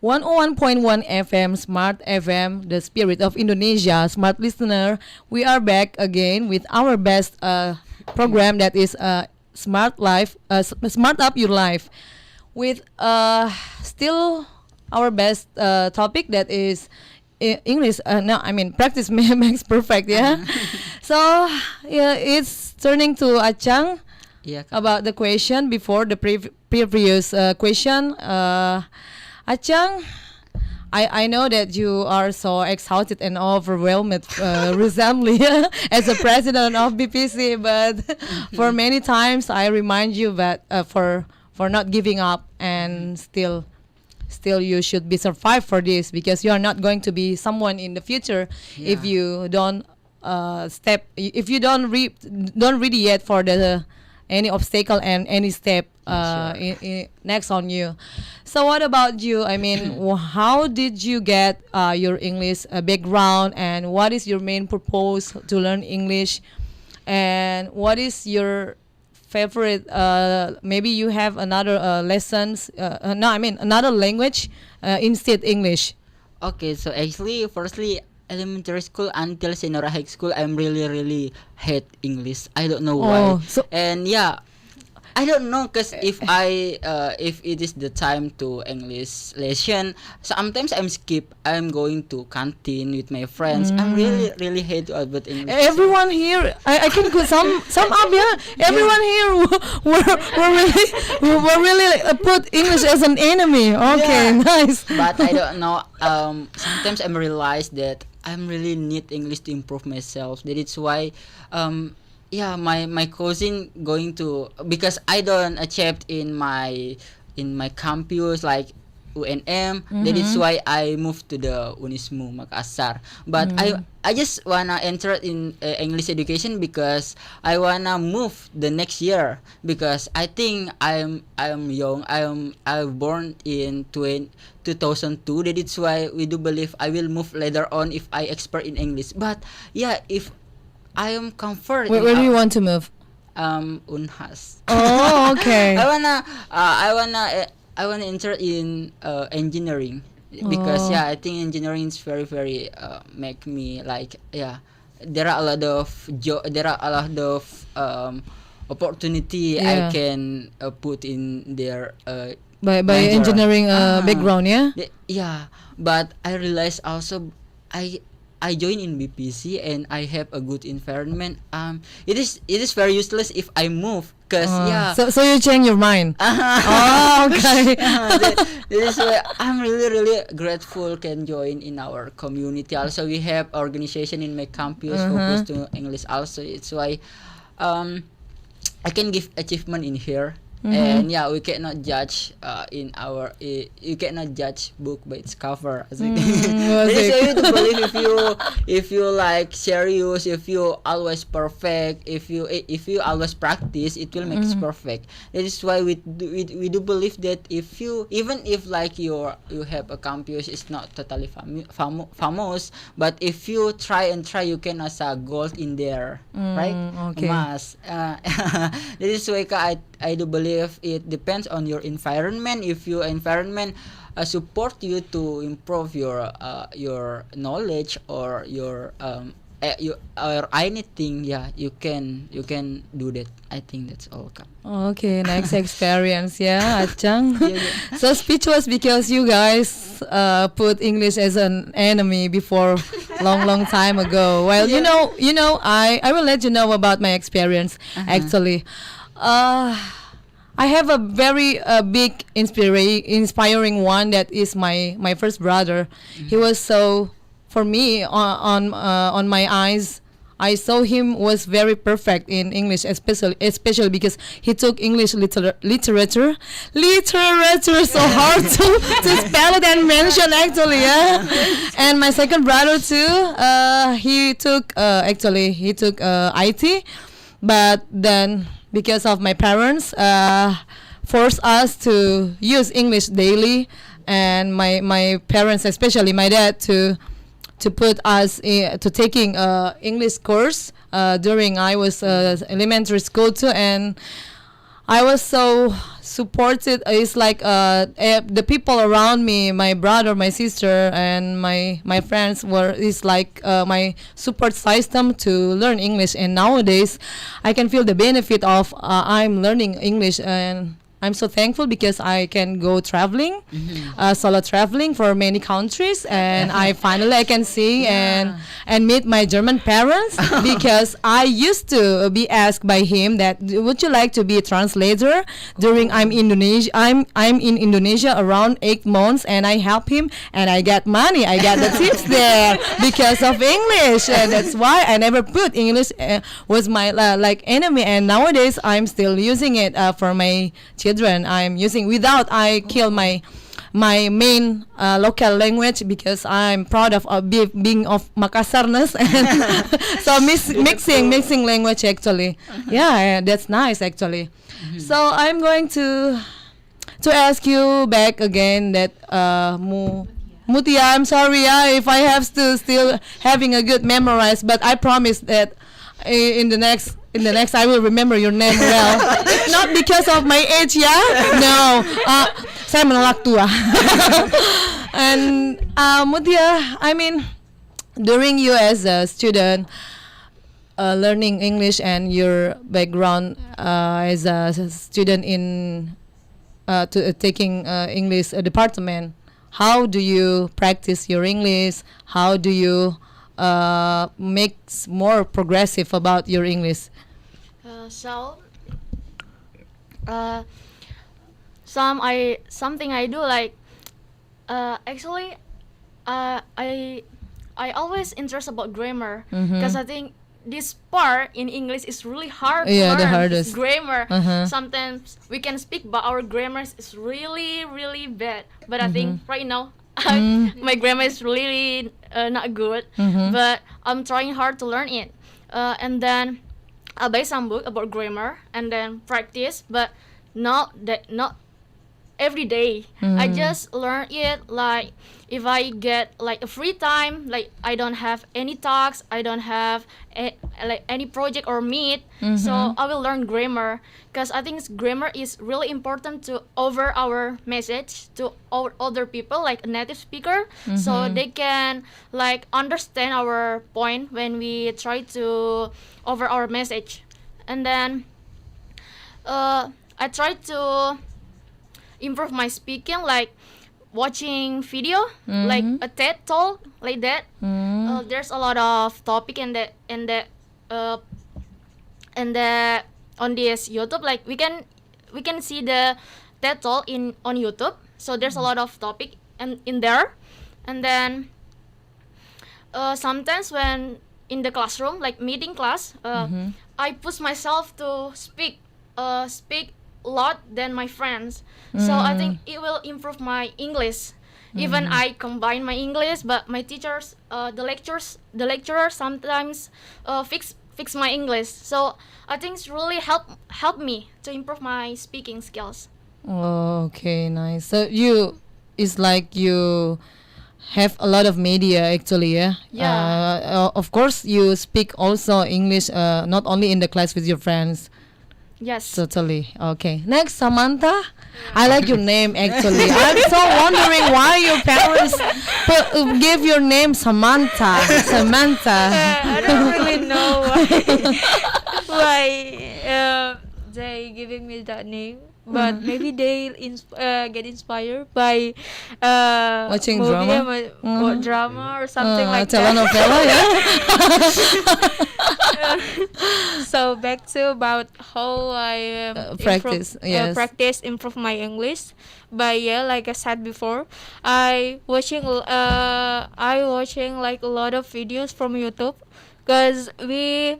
101.1 FM, Smart FM, the spirit of Indonesia, smart listener. We are back again with our best program that is Smart Life, Smart Up Your Life, with still our best topic that is English. No, I mean practice makes perfect. Yeah. So yeah, it's turning to Achang. Yeah. About the question before the previous question. Achang, I know that you are so exhausted and overwhelmed recently as a president of BPC, but for many times I remind you that for not giving up and still you should be survive for this, because you are not going to be someone in the future if you don't if you don't ready yet for the any obstacle and any step next on you. So what about you? I mean, how did you get your English background, and what is your main purpose to learn English, and what is your favorite maybe you have another lessons another language instead English? Okay, so actually, firstly, elementary school until senior high school, I'm really hate English. I don't know why. And yeah, I don't know, cause if it is the time to English lesson, sometimes I'm skip. I'm going to canteen with my friends. I'm really hate about English. Everyone here, I can put some up. Yeah, everyone here were really put English as an enemy. Okay, nice. But I don't know. Sometimes I realize that I'm really need English to improve myself. That is why my cousin going to, because I don't achieved in my campus like UNM. That is why I moved to the Unismu Makassar. But I just wanna enter in English education because I wanna move the next year, because I think I'm young. I'm born in 2002. That is why we do believe I will move later on if I expert in English. But yeah, if I am comfort. Where do you want to move? Unhas. Oh, okay. I wanna enter in engineering, because I think engineering is very make me like there are a lot of opportunity I can put in their by engineering background, yeah. But I realize also I join in BPC and I have a good environment. It is very useless if I move, cause So you change your mind. Oh, okay. That is why I'm really grateful can join in our community. Also, we have organization in my campus focused to English. Also, it's why I can give achievement in here. And we cannot judge you cannot judge book by its cover. That is why you to believe if you like serious, if you always perfect, if you always practice, it will make it perfect. That is why we do believe that if you, even if like you have a campus, it's not totally famous, but if you try, you can as a gold in there, right? Okay. That is why I do believe it depends on your environment. If your environment support you to improve your knowledge or your or anything, you can do that. I think that's all. Okay, next experience, Achang. So speechless because you guys put English as an enemy before long time ago. Well, you know, I will let you know about my experience actually. I have a very big inspiring one, that is my first brother. He was so, for me, on my eyes, I saw him was very perfect in English, especially because he took English literature so hard to spell it and mention actually, And my second brother too, he took IT, but then because of my parents forced us to use English daily, and my parents, especially my dad, to put us to taking English course during I was elementary school too, and I was so supported. It's like the people around me, my brother, my sister, and my friends were is like my support system to learn English. And nowadays, I can feel the benefit of I'm learning English, and I'm so thankful because I can go traveling, solo traveling for many countries, and I can see and meet my German parents because I used to be asked by him that would you like to be a translator during I'm in Indonesia around 8 months, and I help him and I get money, I get the tips there because of English, and that's why I never put English was my like enemy, and nowadays I'm still using it for my children. I'm using without I kill my main local language because I'm proud of being of Makassarness, and so mixing language actually. Yeah, that's nice actually. So I'm going to ask you back again that Mutia, I'm sorry if I have to still having a good memorize, but I promise that in the next I will remember your name well. Not because of my age, yeah. No, saya menolak tua. And Mutia, I mean, during you as a student learning English and your background as a student in taking English department, how do you practice your English? How do you makes more progressive about your English? Something I do like actually I always interest about grammar because I think this part in English is really hard to learn. The hardest Grammar. Sometimes we can speak but our grammar is really really bad, but I think right now my grammar is really not good, but I'm trying hard to learn it. And then I buy some book about grammar and then practice, but not every day. I just learn it like if I get like a free time, like I don't have any talks, I don't have like any project or meet, so I will learn grammar because I think grammar is really important to over our message to other people like a native speaker, so they can like understand our point when we try to over our message. And then I try to improve my speaking like watching video like a TED talk like that. There's a lot of topic in that on this YouTube, like we can see the TED talk on YouTube, so there's a lot of topic in there. And then sometimes when in the classroom like meeting class, I push myself to speak a lot than my friends, so I think it will improve my English. Even I combine my English, but my teachers, the lecturer sometimes fix my English, so I think it's really help me to improve my speaking skills. Oh, okay, nice. So it's like you have a lot of media actually, yeah. Of course you speak also English, not only in the class with your friends. Yes. Totally. Okay. Next, Samantha. I like your name actually. I'm so wondering why your parents give your name Samantha. I don't really know why they giving me that name, but maybe they get inspired by watching movie drama, drama or something like telenovela, that. So back to about how I practice improve my English. But yeah, like I said before, I watching like a lot of videos from YouTube, because we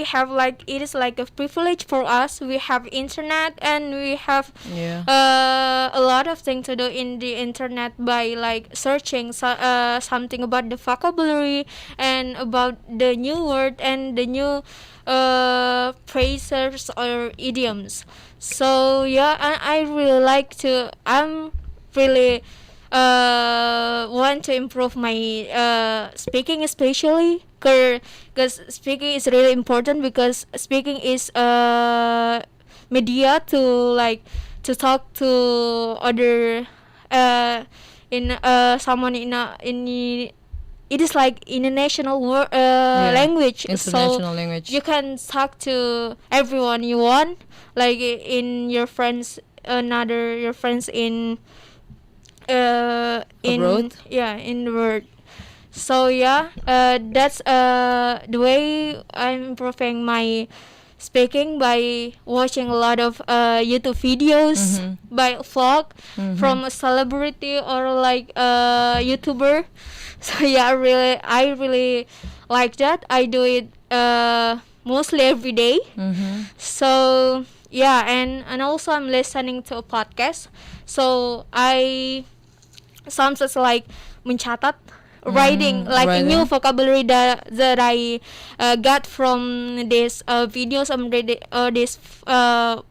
have like, it is like a privilege for us. We have internet and we have a lot of things to do in the internet by like searching something about the vocabulary and about the new word and the new phrases or idioms. So yeah, I really like to. I'm really want to improve my speaking, especially because speaking is really important, because speaking is media to like to talk to other in someone in it is like international language, International so language. you can talk to everyone you want, like in your friends, your friends in Abroad? in the world. So that's the way I'm improving my speaking, by watching a lot of YouTube videos, by vlog from a celebrity or like a YouTuber. So I really like that. I do it mostly every day. So and also I'm listening to a podcast. So I sometimes like mencatat, writing like a new vocabulary that I got from this videos this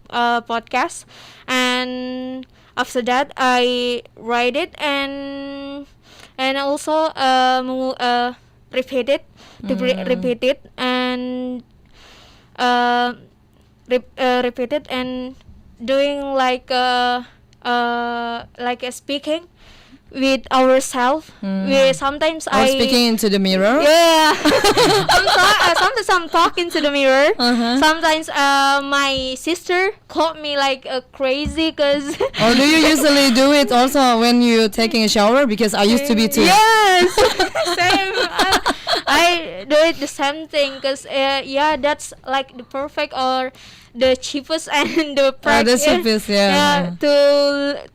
podcast, and after that I write it and also repeat it, repeat it and repeat it and doing like a speaking with ourselves. We sometimes Or speaking into the mirror. yeah. Sometimes I'm talking to the mirror. Sometimes my sister called me like crazy because Or do you usually do it also when you're taking a shower? Because I used to be too. yes, same. I do it the same thing because that's like the perfect or the cheapest and the The cheapest,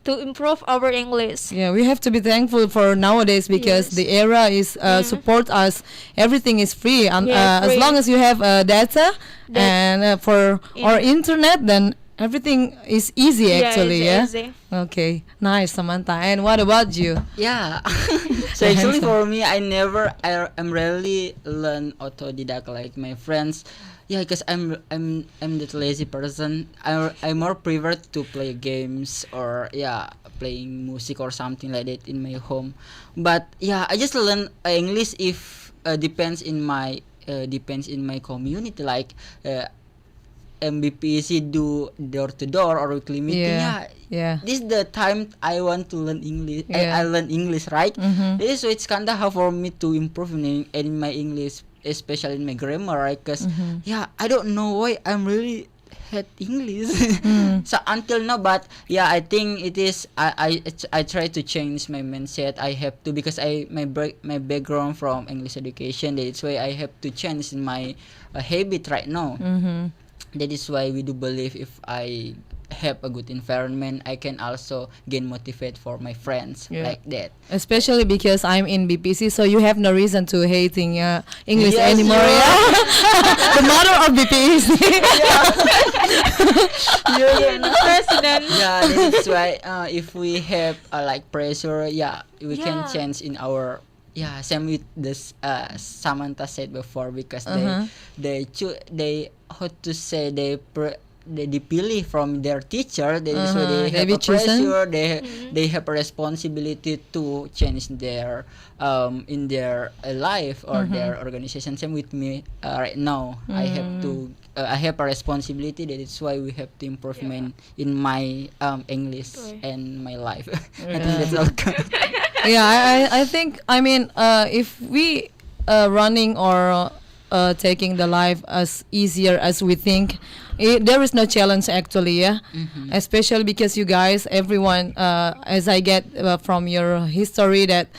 to improve our English. Yeah, we have to be thankful for nowadays because Yes. the era is support us. Everything is free, and as free. long as you have data and for our internet, then everything is easy actually. it's easy. Okay, nice, Samantha. And what about you? Yeah. So actually for me, I'm rarely learn autodidact like my friends. Yeah, because I'm that lazy person. I more prefer to play games or playing music or something like that in my home. But I just learn English if depends in my community, like MBPC do door to door or weekly meeting. Yeah. This is the time I want to learn English. Yeah. I learn English, right? This is it's kinda hard for me to improve in my English, especially in my grammar, right? Because I don't know why I'm really hate English. So until now, but I think it is. I try to change my mindset. I have to, because my background from English education. That's why I have to change in my habit right now. That is why we do believe if I have a good environment, I can also gain motivate for my friends like that. Especially because I'm in BPC, so you have no reason to hating English Yes, anymore. you Yeah, the mother of BPC. President. That's why if we have like pressure, we can change in our same with this Samantha said before, because they how to say they dipilih from their teacher. They so they have a pressure. They have a responsibility to change their in their life or their organization. Same with me right now. I have to I have a responsibility. That is why we have to improve in my English and my life. I think that's all. I think, I mean, if we running or taking the life as easier as we think, there is no challenge actually, especially because you guys, everyone, as I get from your history, that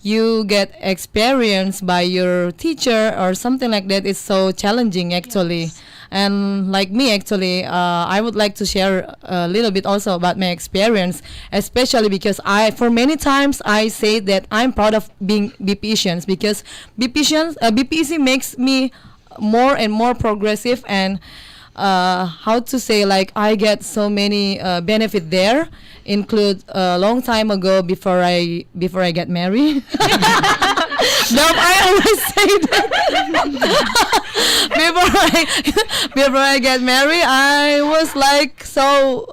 you get experience by your teacher or something like that, is so challenging actually. And like me actually, I would like to share a little bit also about my experience, especially because for many times I say that I'm proud of being BPCians, because BPC makes me more and more progressive, and how to say, like, I get so many benefit there, include a long time ago before I get married. No, I always say that. before I get married, I was like so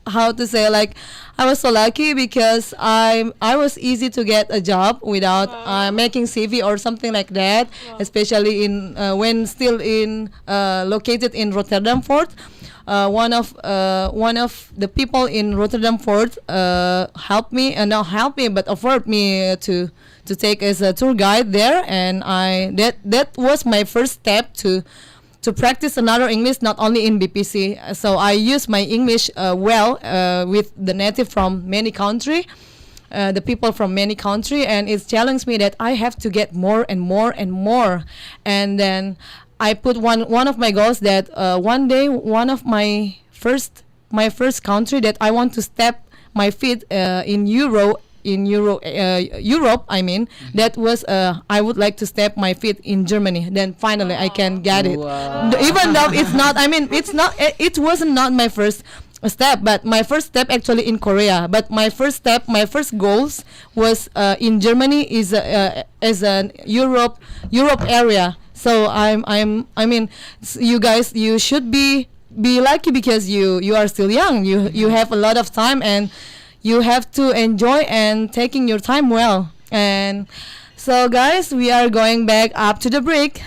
how to say, like, I was so lucky because I was easy to get a job without making CV or something like that, especially in when still in located in Rotterdam Fort. one of the people in Rotterdam Fort helped me, and not helped me, but offered me to take as a tour guide there, and that was my first step to practice another English, not only in BPC. So I use my English well with the native from many country, the people from many country, and it challenged me that I have to get more and more and more. And then I put one of my goals that one day one of my first country that I want to step my feet in Europe. I mean, that was I would like to step my feet in Germany. Then finally I can get it. Wow. Even though it's not. I mean, it's not. It wasn't not my first step, but my first step actually in Korea. But my first step, my first goals was in Germany is as a Europe area. So I mean, you guys, you should be lucky because you are still young. You have a lot of time, and you have to enjoy and taking your time well. And so guys, we are going back up to the break.